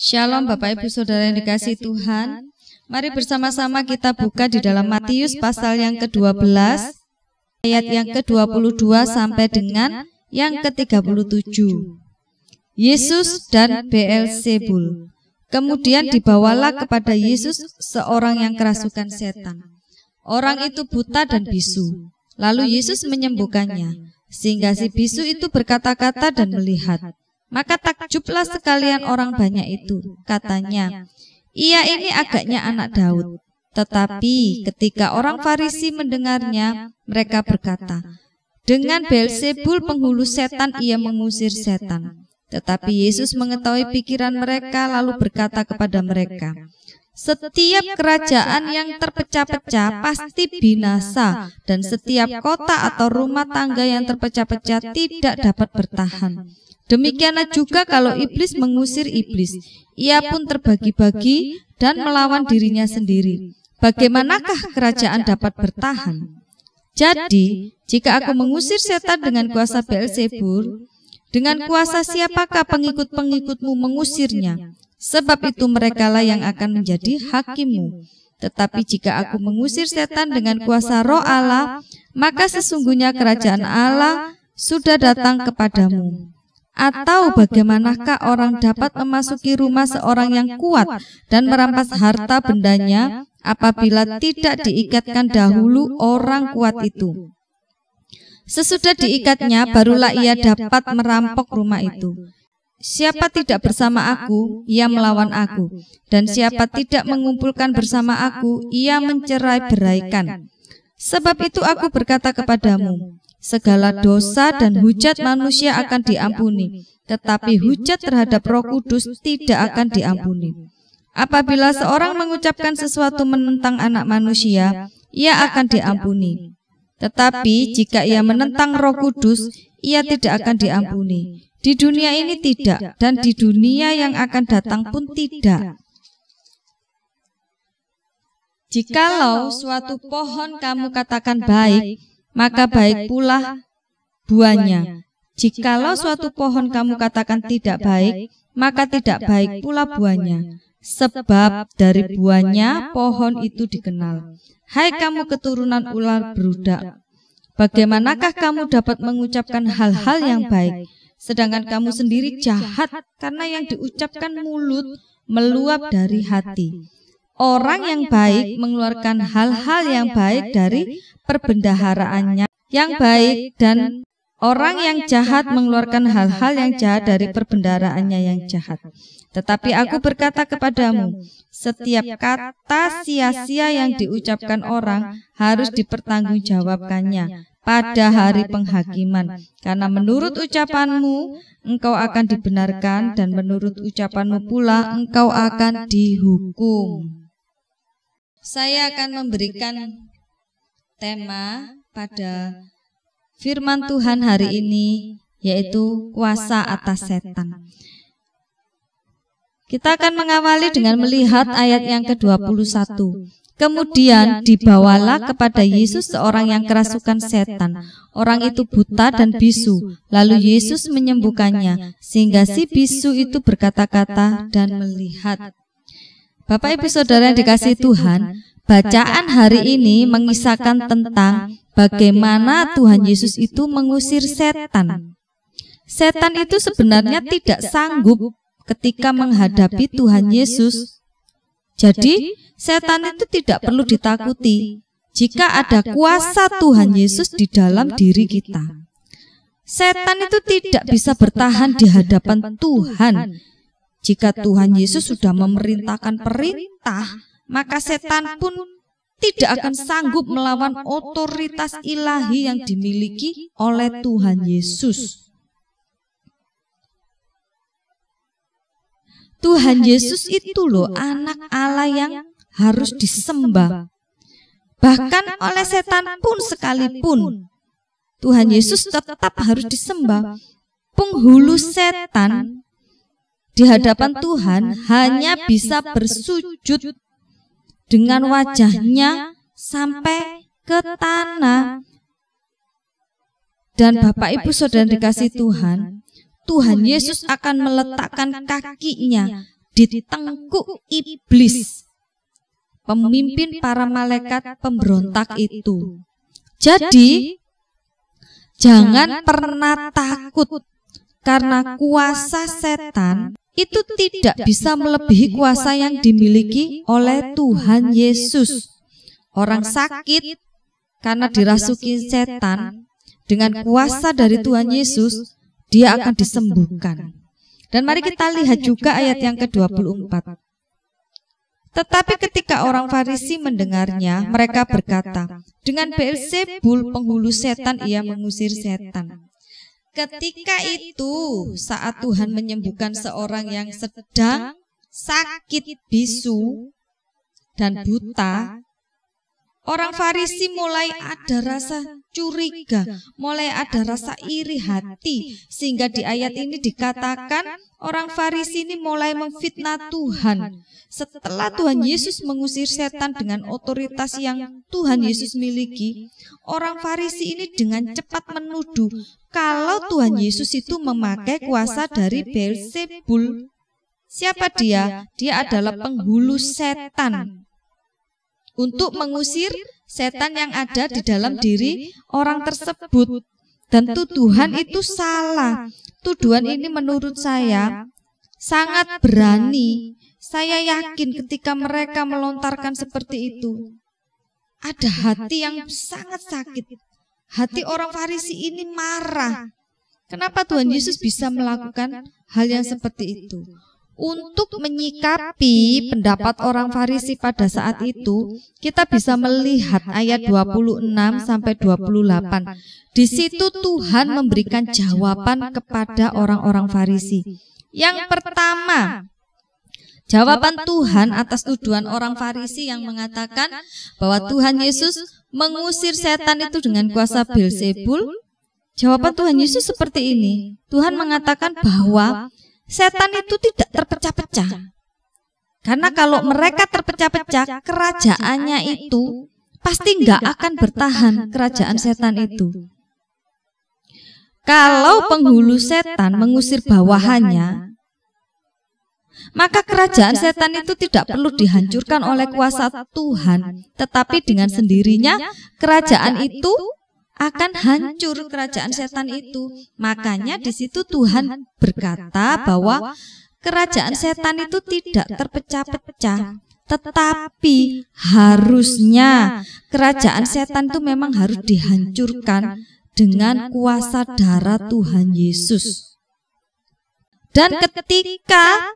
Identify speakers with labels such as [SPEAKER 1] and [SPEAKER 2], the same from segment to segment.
[SPEAKER 1] Shalom Bapak Ibu Saudara yang dikasihi Tuhan. Mari bersama-sama kita buka di dalam Matius pasal yang ke-12 ayat yang ke-22 sampai dengan yang ke-37. Yesus dan Beelzebul. Kemudian dibawalah kepada Yesus seorang yang kerasukan setan. Orang itu buta dan bisu. Lalu Yesus menyembuhkannya, sehingga si bisu itu berkata-kata dan melihat. Maka takjublah sekalian orang banyak itu. Katanya, ia ini agaknya anak Daud. Tetapi ketika orang Farisi mendengarnya, mereka berkata, dengan Beelzebul penghulu setan ia mengusir setan. Tetapi Yesus mengetahui pikiran mereka lalu berkata kepada mereka, setiap kerajaan yang terpecah-pecah pasti binasa, dan setiap kota atau rumah tangga yang terpecah-pecah tidak dapat bertahan. Demikianlah juga kalau iblis mengusir iblis, ia pun terbagi-bagi dan melawan dirinya sendiri. Bagaimanakah kerajaan dapat bertahan? Jadi, jika aku mengusir setan dengan kuasa Beelzebul, dengan kuasa siapakah pengikut-pengikutmu mengusirnya? Sebab itu merekalah yang akan menjadi hakimmu. Tetapi jika aku mengusir setan dengan kuasa Roh Allah, maka sesungguhnya kerajaan Allah sudah datang kepadamu. Atau bagaimanakah orang dapat memasuki rumah seorang yang kuat dan merampas harta bendanya apabila tidak diikatkan dahulu orang kuat itu? Sesudah diikatnya, barulah ia dapat merampok rumah itu. Siapa tidak bersama aku, ia melawan aku. Dan siapa tidak mengumpulkan bersama aku, ia mencerai-beraikan. Sebab itu aku berkata kepadamu, segala dosa dan hujat manusia akan diampuni, tetapi hujat terhadap Roh Kudus tidak akan diampuni. Apabila seorang mengucapkan sesuatu menentang anak manusia, ia akan diampuni. Tetapi jika ia menentang Roh Kudus, ia tidak akan diampuni. Di dunia ini tidak, dan di dunia yang akan datang pun tidak. Jikalau suatu pohon kamu katakan baik, maka baik pula buahnya. Jikalau suatu pohon kamu katakan tidak baik, maka tidak baik pula buahnya. Sebab dari buahnya pohon itu dikenal. Hai kamu keturunan ular berudak, bagaimanakah kamu dapat mengucapkan hal-hal yang baik, sedangkan kamu sendiri jahat, karena yang diucapkan mulut meluap dari hati. Orang yang baik mengeluarkan hal-hal yang baik dari perbendaharaannya yang baik, dan orang yang jahat mengeluarkan hal-hal yang jahat dari perbendaharaannya yang jahat. Tetapi aku berkata kepadamu, setiap kata sia-sia yang diucapkan orang harus dipertanggungjawabkannya pada hari penghakiman. Karena menurut ucapanmu engkau akan dibenarkan, dan menurut ucapanmu pula engkau akan dihukum. Saya akan memberikan tema pada firman Tuhan hari ini, yaitu kuasa atas setan. Kita akan mengawali dengan melihat ayat yang ke-21. Kemudian dibawalah kepada Yesus seorang yang kerasukan setan. Orang itu buta dan bisu. Lalu Yesus menyembuhkannya, sehingga si bisu itu berkata-kata dan melihat. Bapak Ibu Saudara yang dikasihi Tuhan, bacaan hari ini mengisahkan tentang bagaimana Tuhan Yesus itu mengusir setan. Setan itu sebenarnya tidak sanggup ketika menghadapi Tuhan Yesus. Jadi, setan itu tidak perlu ditakuti jika ada kuasa Tuhan Yesus di dalam diri kita. Setan itu tidak bisa bertahan di hadapan Tuhan. Jika Tuhan Yesus sudah memerintahkan perintah, maka setan pun tidak akan sanggup melawan otoritas ilahi yang dimiliki oleh Tuhan Yesus. Tuhan Yesus itu loh anak Allah yang harus disembah. Bahkan oleh setan pun sekalipun, Tuhan Yesus tetap harus disembah. Penghulu setan di hadapan Tuhan hanya bisa bersujud dengan wajahnya sampai ke tanah. Dan Bapak Ibu Saudara dikasih Tuhan, Tuhan Yesus akan meletakkan kakinya ditengkuk iblis, pemimpin para malaikat pemberontak itu. Jadi jangan pernah takut, karena kuasa setan itu tidak bisa melebihi kuasa yang dimiliki oleh Tuhan Yesus. Orang sakit karena dirasuki setan, dengan kuasa dari Tuhan Yesus dia akan disembuhkan. Dan mari kita lihat juga ayat yang ke-24. Tetapi ketika orang Farisi mendengarnya, mereka berkata, dengan Beelzebul penghulu setan ia mengusir setan. Ketika itu, saat Tuhan menyembuhkan seorang yang sedang sakit bisu dan buta, orang Farisi mulai ada rasa curiga, mulai ada rasa iri hati, sehingga di ayat ini dikatakan orang Farisi ini mulai memfitnah Tuhan. Setelah Tuhan Yesus mengusir setan dengan otoritas yang Tuhan Yesus miliki, orang Farisi ini dengan cepat menuduh kalau Tuhan Yesus itu memakai kuasa dari Beelzebul. Siapa dia? Dia adalah penghulu setan untuk mengusir setan yang ada di dalam diri orang tersebut. Dan tuduhan itu salah. Tuduhan ini menurut saya sangat berani. Saya yakin ketika mereka melontarkan seperti itu, ada hati yang sangat sakit. Hati orang Farisi ini marah. Kenapa Tuhan Yesus bisa melakukan hal yang seperti itu? Untuk menyikapi pendapat orang Farisi pada saat itu, kita bisa melihat ayat 26 sampai 28. Di situ Tuhan memberikan jawaban kepada orang-orang Farisi. Yang pertama, jawaban Tuhan atas tuduhan orang Farisi yang mengatakan bahwa Tuhan Yesus mengusir setan itu dengan kuasa Beelzebul. Jawaban Tuhan Yesus seperti ini. Tuhan mengatakan bahwa setan itu tidak terpecah-pecah. Karena kalau mereka terpecah-pecah, kerajaannya itu pasti nggak akan bertahan, kerajaan setan itu. Kalau penghulu setan mengusir bawahannya, maka kerajaan setan itu tidak perlu dihancurkan oleh kuasa Tuhan, tetapi dengan sendirinya kerajaan itu akan hancur, kerajaan setan itu. Makanya di situ Tuhan berkata bahwa kerajaan setan itu tidak terpecah-pecah, tetapi harusnya kerajaan setan itu memang harus dihancurkan dengan kuasa darah Tuhan Yesus. Dan ketika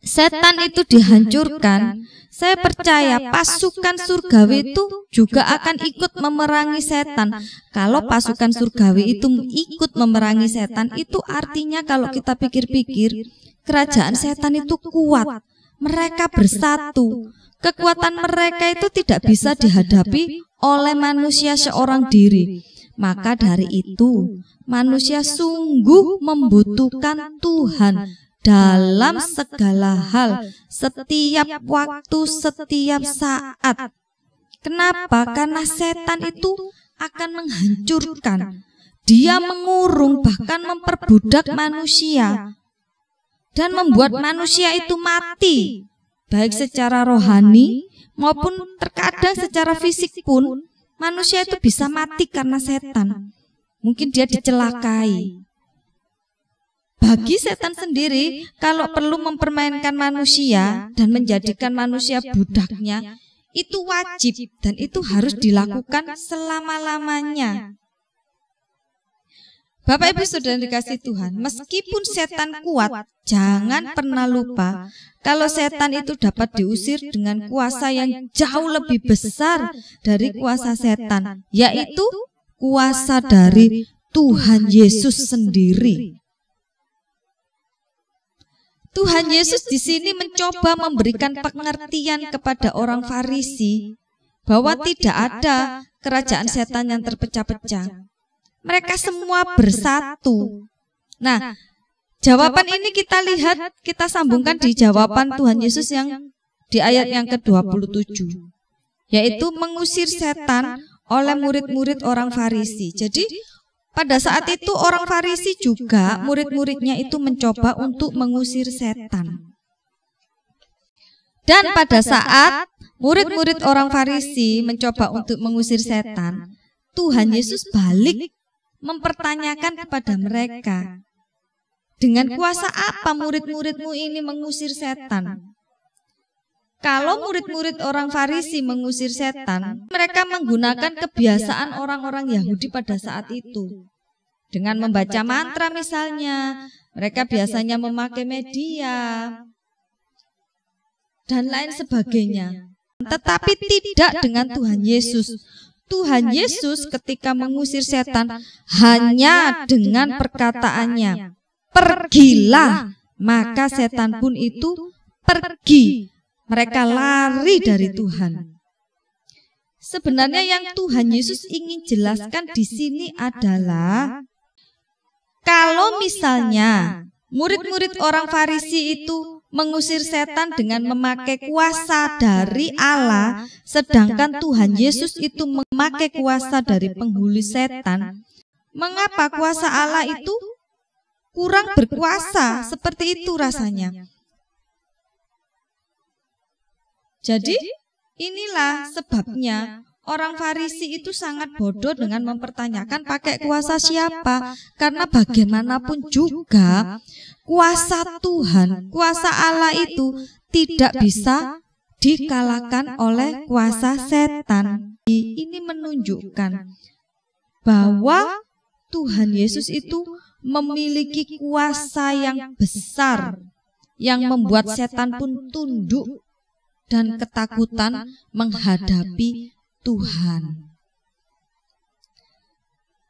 [SPEAKER 1] setan itu dihancurkan, saya percaya pasukan surgawi itu juga akan ikut memerangi setan. Kalau pasukan surgawi itu ikut memerangi setan, itu artinya kalau kita pikir-pikir, kerajaan setan itu kuat. Mereka bersatu. Kekuatan mereka itu tidak bisa dihadapi oleh manusia seorang diri. Maka dari itu, manusia sungguh membutuhkan Tuhan dalam segala hal, setiap waktu, setiap saat. Kenapa? Karena setan itu akan menghancurkan. Dia mengurung, bahkan memperbudak manusia, dan membuat manusia itu mati, baik secara rohani maupun terkadang secara fisik pun. Manusia itu bisa mati karena setan. Mungkin dia dicelakai. Bagi setan sendiri, kalau perlu mempermainkan manusia dan menjadikan manusia budaknya, itu wajib dan itu harus dilakukan selama-lamanya. Bapak Ibu Saudara dikasih Tuhan, meskipun setan kuat, jangan pernah lupa kalau setan itu dapat diusir dengan kuasa yang jauh lebih besar dari kuasa setan, yaitu kuasa dari Tuhan Yesus sendiri. Tuhan Yesus di sini mencoba memberikan pengertian kepada orang Farisi bahwa tidak ada kerajaan setan yang terpecah-pecah. Mereka semua bersatu. Nah, jawaban ini kita lihat, kita sambungkan di jawaban Tuhan Yesus yang di ayat yang ke-27, yaitu mengusir setan oleh murid-murid orang Farisi. Jadi pada saat itu orang Farisi juga murid-muridnya itu mencoba untuk mengusir setan. Dan pada saat murid-murid orang Farisi mencoba untuk mengusir setan, Tuhan Yesus balik mempertanyakan kepada mereka, dengan kuasa apa murid-muridmu ini mengusir setan? Kalau murid-murid orang Farisi mengusir setan, mereka menggunakan kebiasaan orang-orang Yahudi pada saat itu. Dengan membaca mantra misalnya, mereka biasanya memakai media dan lain sebagainya. Tetapi tidak dengan Tuhan Yesus. Tuhan Yesus ketika mengusir setan hanya dengan perkataannya, pergilah, maka setan pun itu pergi. Mereka lari dari Tuhan. Sebenarnya yang Tuhan Yesus ingin jelaskan di sini adalah, kalau misalnya murid-murid orang Farisi itu mengusir setan dengan memakai kuasa dari Allah, sedangkan Tuhan Yesus itu memakai kuasa dari penghulu setan. Mengapa kuasa Allah itu kurang berkuasa? Seperti itu rasanya. Jadi inilah sebabnya orang Farisi itu sangat bodoh dengan mempertanyakan pakai kuasa siapa. Karena bagaimanapun juga kuasa Tuhan, kuasa Allah itu tidak bisa dikalahkan oleh kuasa setan. Ini menunjukkan bahwa Tuhan Yesus itu memiliki kuasa yang besar, yang membuat setan pun tunduk dan ketakutan menghadapi Tuhan.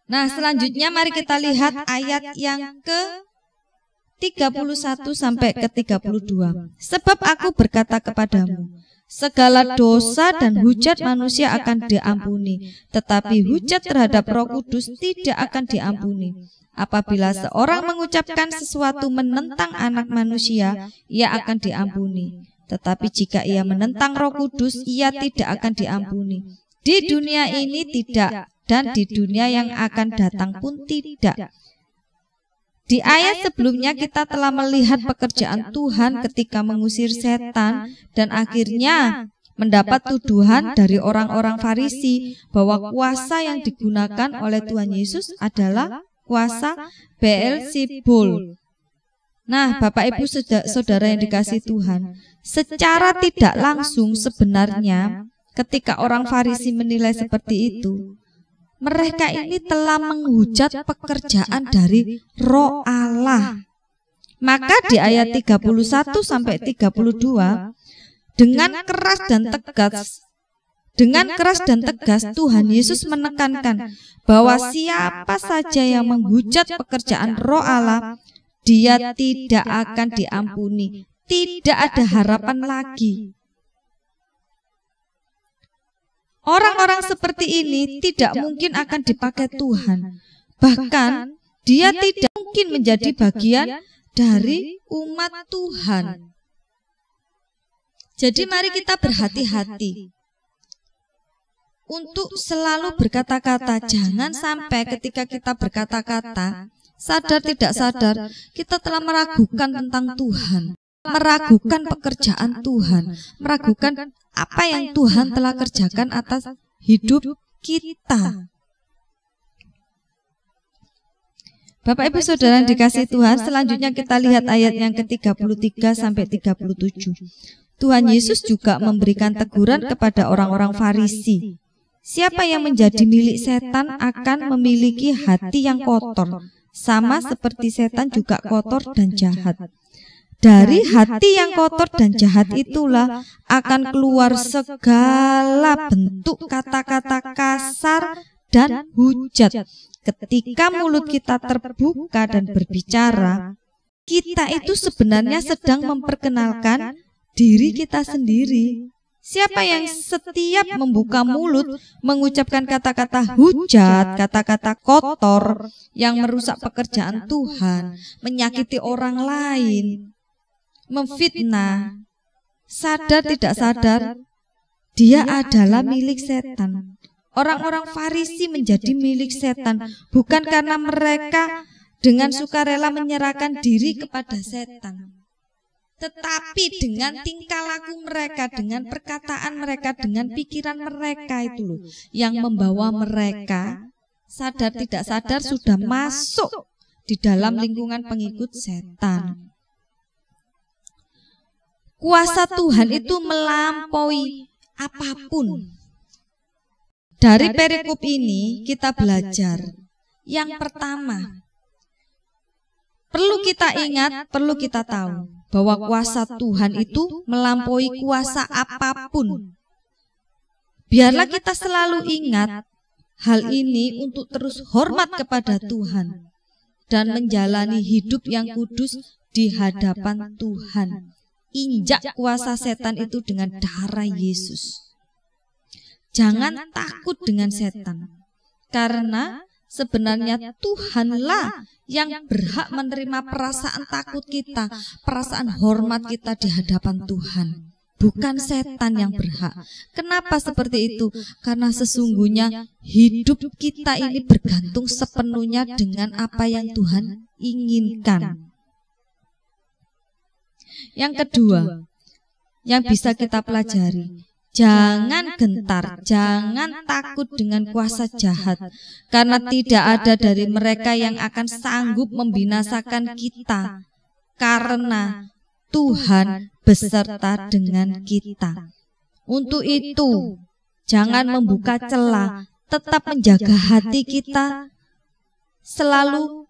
[SPEAKER 1] Nah, selanjutnya mari kita lihat ayat yang ke-31 sampai ke-32. Sebab aku berkata kepadamu, segala dosa dan hujat manusia akan diampuni, tetapi hujat terhadap Roh Kudus tidak akan diampuni. Apabila seorang mengucapkan sesuatu menentang Anak Manusia, ia akan diampuni. Tetapi jika ia menentang Roh Kudus, ia tidak akan diampuni. Di dunia ini tidak, dan di dunia yang akan datang pun tidak. Di ayat sebelumnya kita telah melihat pekerjaan Tuhan ketika mengusir setan, dan akhirnya mendapat tuduhan dari orang-orang Farisi bahwa kuasa yang digunakan oleh Tuhan Yesus adalah kuasa Beelzebul. Nah, Bapak Ibu Saudara yang dikasihi Tuhan, secara tidak langsung sebenarnya ketika orang Farisi menilai seperti itu, mereka ini telah menghujat pekerjaan dari Roh Allah. Maka di ayat 31 sampai 32, dengan keras dan tegas Tuhan Yesus menekankan bahwa siapa saja yang menghujat pekerjaan Roh Allah, dia tidak akan diampuni. Tidak ada harapan lagi. Orang-orang seperti ini tidak mungkin akan dipakai Tuhan. Bahkan dia tidak mungkin menjadi bagian dari umat Tuhan. Jadi mari kita berhati-hati untuk selalu berkata-kata. Jangan sampai ketika kita berkata-kata, sadar tidak sadar, kita telah meragukan tentang Tuhan, meragukan pekerjaan Tuhan, meragukan apa yang Tuhan telah kerjakan atas hidup kita. Bapak Ibu Saudara yang dikasihi Tuhan, selanjutnya kita lihat ayat yang ke-33 sampai 37. Tuhan Yesus juga memberikan teguran kepada orang-orang Farisi. Siapa yang menjadi milik setan akan memiliki hati yang kotor, sama seperti setan juga kotor dan jahat. Dari hati yang kotor dan jahat itulah akan keluar segala bentuk kata-kata kasar dan hujat. Ketika mulut kita terbuka dan berbicara, kita itu sebenarnya sedang memperkenalkan diri kita sendiri. Siapa yang setiap membuka mulut mengucapkan kata-kata hujat, kata-kata kotor yang merusak pekerjaan Tuhan, menyakiti orang lain, memfitnah, sadar tidak sadar, dia adalah milik setan. Orang-orang Farisi menjadi milik setan bukan karena mereka dengan sukarela menyerahkan diri kepada setan, tetapi dengan tingkah laku mereka, dengan perkataan mereka, dengan pikiran mereka itu loh, yang membawa mereka sadar tidak sadar sudah masuk di dalam lingkungan pengikut setan. Kuasa Tuhan itu melampaui apapun. Dari perikop ini kita belajar yang pertama, perlu kita ingat, perlu kita tahu bahwa kuasa Tuhan itu melampaui kuasa apapun. Biarlah kita selalu ingat hal ini untuk terus hormat kepada Tuhan dan menjalani hidup yang kudus di hadapan Tuhan. Injak kuasa setan itu dengan darah Yesus. Jangan takut dengan setan, karena sebenarnya Tuhanlah yang berhak menerima perasaan takut kita, perasaan hormat kita di hadapan Tuhan. Bukan setan yang berhak. Kenapa seperti itu? Karena sesungguhnya hidup kita ini bergantung sepenuhnya dengan apa yang Tuhan inginkan. Yang kedua, yang bisa kita pelajari, jangan gentar, jangan takut dengan kuasa jahat, karena tidak ada dari mereka yang akan sanggup membinasakan kita, karena Tuhan beserta dengan kita. Untuk itu, jangan membuka celah, tetap menjaga hati kita selalu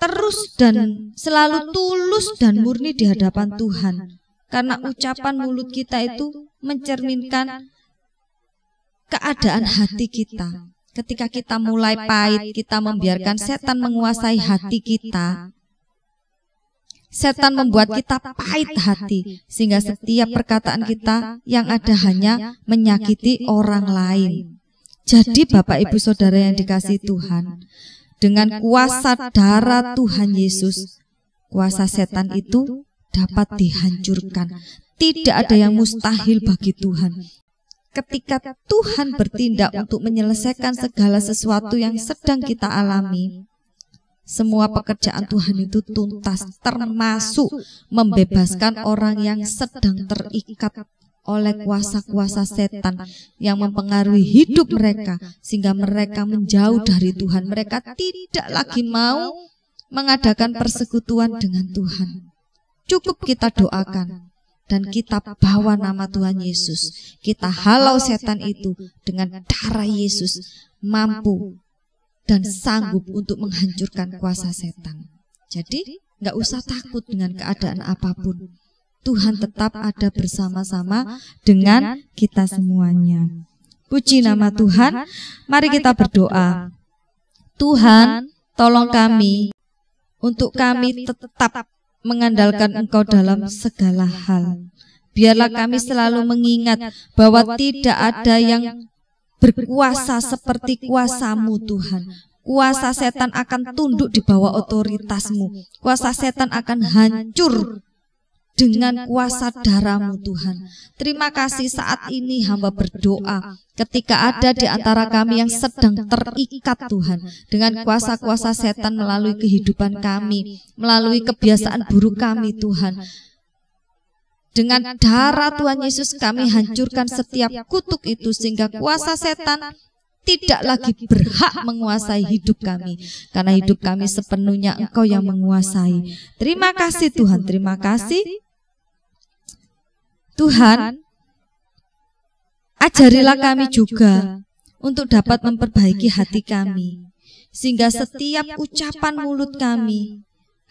[SPEAKER 1] terus dan selalu tulus dan murni di hadapan Tuhan. Karena ucapan mulut kita itu mencerminkan keadaan hati kita. Ketika kita mulai pahit, kita membiarkan setan menguasai hati kita. Setan membuat kita pahit hati, sehingga setiap perkataan kita yang ada hanya menyakiti orang lain. Jadi Bapak Ibu Saudara yang dikasihi Tuhan, dengan kuasa darah Tuhan Yesus, kuasa setan itu dapat dihancurkan. Tidak ada yang mustahil bagi Tuhan. Ketika Tuhan bertindak untuk menyelesaikan segala sesuatu yang sedang kita alami, semua pekerjaan Tuhan itu tuntas, termasuk membebaskan orang yang sedang terikat oleh kuasa-kuasa setan yang mempengaruhi hidup mereka, sehingga mereka menjauh dari Tuhan. Mereka tidak lagi mau mengadakan persekutuan dengan Tuhan. Cukup kita doakan dan kita bawa nama Tuhan Yesus. Kita halau setan itu dengan darah Yesus, mampu dan sanggup untuk menghancurkan kuasa setan. Jadi nggak usah takut dengan keadaan apapun. Tuhan tetap ada bersama-sama dengan kita semuanya. Puji nama Tuhan. Mari kita berdoa. Tuhan, tolong kami untuk kami tetap mengandalkan Engkau dalam segala hal. Biarlah kami selalu mengingat bahwa tidak ada yang berkuasa seperti kuasa-Mu Tuhan. Kuasa setan akan tunduk di bawah otoritas-Mu. Kuasa setan akan hancur dengan kuasa darah-Mu Tuhan. Terima kasih saat ini hamba berdoa ketika ada di antara kami yang sedang terikat Tuhan dengan kuasa-kuasa setan melalui kehidupan kami, melalui kebiasaan buruk kami Tuhan. Dengan darah Tuhan Yesus kami hancurkan setiap kutuk itu, sehingga kuasa setan tidak lagi berhak menguasai hidup kami, karena hidup kami sepenuhnya Engkau yang menguasai. Terima kasih Tuhan, terima kasih Tuhan. Ajarilah kami juga untuk dapat memperbaiki hati kami, sehingga setiap ucapan mulut kami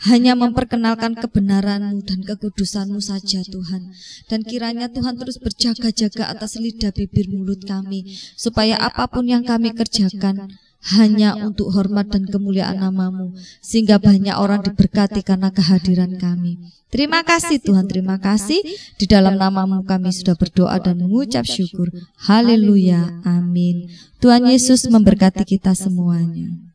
[SPEAKER 1] hanya memperkenalkan kebenaran-Mu dan kekudusan-Mu saja Tuhan. Dan kiranya Tuhan terus berjaga-jaga atas lidah bibir mulut kami, supaya apapun yang kami kerjakan hanya untuk hormat dan kemuliaan nama-Mu, sehingga banyak orang diberkati karena kehadiran kami. Terima kasih Tuhan, terima kasih. Di dalam nama-Mu kami sudah berdoa dan mengucap syukur. Haleluya, amin. Tuhan Yesus memberkati kita semuanya.